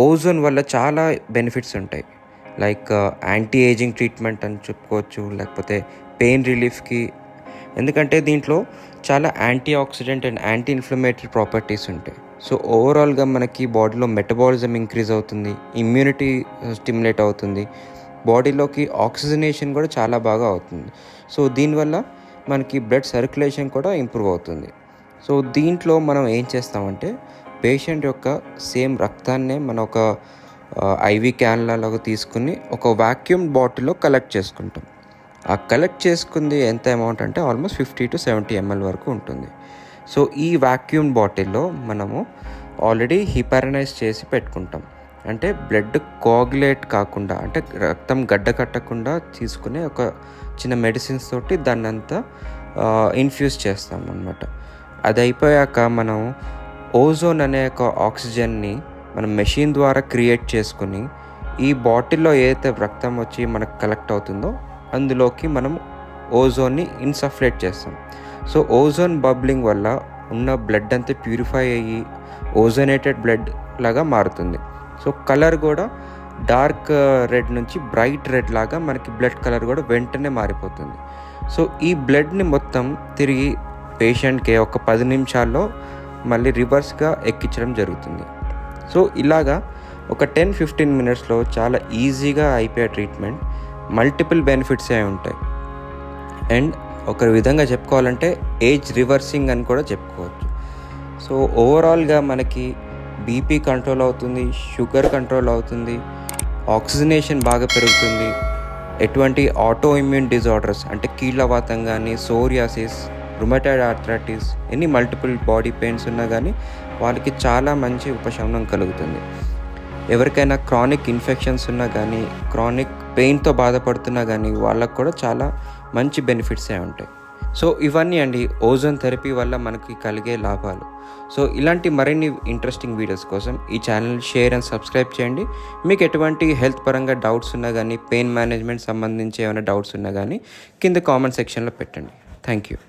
Ozone వల్ల చాలా benefits ఉంటాయి. లైక్ యాంటీ ఏజింగ్ ట్రీట్మెంట్ అని చెప్పుకోవచ్చు, లేకపోతే పెయిన్ రిలీఫ్కి. ఎందుకంటే దీంట్లో చాలా anti oxidant and anti inflammatory properties ఉంటాయి. సో ఓవరాల్గా మనకి బాడీలో మెటబాలిజం ఇంక్రీజ్ అవుతుంది, ఇమ్యూనిటీ స్టిమ్యులేట్ అవుతుంది, బాడీలోకి ఆక్సిజనేషన్ కూడా చాలా బాగా అవుతుంది. సో దీనివల్ల మనకి బ్లడ్ సర్క్యులేషన్ కూడా ఇంప్రూవ్ అవుతుంది. సో దీంట్లో మనం ఏం చేస్తామంటే పేషెంట్ యొక్క సేమ్ రక్తాన్నే మనం ఒక ఐవి క్యాన్లలాగా తీసుకుని ఒక వాక్యూమ్ బాటిల్లో కలెక్ట్ చేసుకుంటాం. ఆ కలెక్ట్ చేసుకుంది ఎంత అమౌంట్ అంటే ఆల్మోస్ట్ 50 to 70 ml వరకు ఉంటుంది. సో ఈ వాక్యూమ్ బాటిల్లో మనము ఆల్రెడీ హిపరనైజ్ చేసి పెట్టుకుంటాం. అంటే బ్లడ్ కోఆగులేట్ కాకుండా, అంటే రక్తం గడ్డ కట్టకుండా తీసుకునే ఒక చిన్న మెడిసిన్స్ తోటి దాన్ని అంతా ఇన్ఫ్యూజ్ చేస్తాం అన్నమాట. అది అయిపోయాక మనం ఓజోన్ అనే ఒక ఆక్సిజన్ని మనం మెషిన్ ద్వారా క్రియేట్ చేసుకుని ఈ బాటిల్లో ఏదైతే రక్తం వచ్చి మనకు కలెక్ట్ అవుతుందో అందులోకి మనం ఓజోన్ని ఇన్సఫ్లేట్ చేస్తాం. సో ఓజోన్ బబ్లింగ్ వల్ల ఉన్న బ్లడ్ అంతా ప్యూరిఫై అయ్యి ఓజోనేటెడ్ బ్లడ్ లాగా మారుతుంది. సో కలర్ కూడా డార్క్ రెడ్ నుంచి బ్రైట్ రెడ్ లాగా మనకి బ్లడ్ కలర్ కూడా వెంటనే మారిపోతుంది. సో ఈ బ్లడ్ని మొత్తం తిరిగి పేషెంట్కి ఒక 10 నిమిషాల్లో మళ్ళీ రివర్స్గా ఎక్కించడం జరుగుతుంది. సో ఇలాగా ఒక 10-15 మినిట్స్లో చాలా ఈజీగా అయిపోయే ట్రీట్మెంట్. మల్టిపుల్ బెనిఫిట్స్ అయి ఉంటాయి. అండ్ ఒక విధంగా చెప్పుకోవాలంటే ఏజ్ రివర్సింగ్ అని కూడా చెప్పుకోవచ్చు. సో ఓవరాల్గా మనకి బీపీ కంట్రోల్ అవుతుంది, షుగర్ కంట్రోల్ అవుతుంది, ఆక్సిజనేషన్ బాగా పెరుగుతుంది. ఎటువంటి ఆటో ఇమ్యూన్ డిజార్డర్స్ అంటే కీళ్ళవాతం కానీ, సోరియాసిస్, రుమటాయిడ్ ఆర్థరైటిస్, ఎన్ని మల్టిపుల్ బాడీ పెయిన్స్ ఉన్నా కానీ వాళ్ళకి చాలా మంచి ఉపశమనం కలుగుతుంది. ఎవరికైనా క్రానిక్ ఇన్ఫెక్షన్స్ ఉన్నా కానీ, క్రానిక్ పెయిన్తో బాధపడుతున్నా కానీ వాళ్ళకు కూడా చాలా మంచి బెనిఫిట్స్ ఉంటాయి. సో ఇవన్నీ అండి ఓజోన్ థెరపీ వల్ల మనకి కలిగే లాభాలు. సో ఇలాంటి మరిన్ని ఇంట్రెస్టింగ్ వీడియోస్ కోసం ఈ ఛానల్ షేర్ అండ్ సబ్స్క్రైబ్ చేయండి. మీకు ఎటువంటి హెల్త్ పరంగా డౌట్స్ ఉన్నా కానీ, పెయిన్ మేనేజ్మెంట్ సంబంధించి ఏమైనా డౌట్స్ ఉన్నా కానీ కింద కామెంట్ సెక్షన్లో పెట్టండి. Thank you.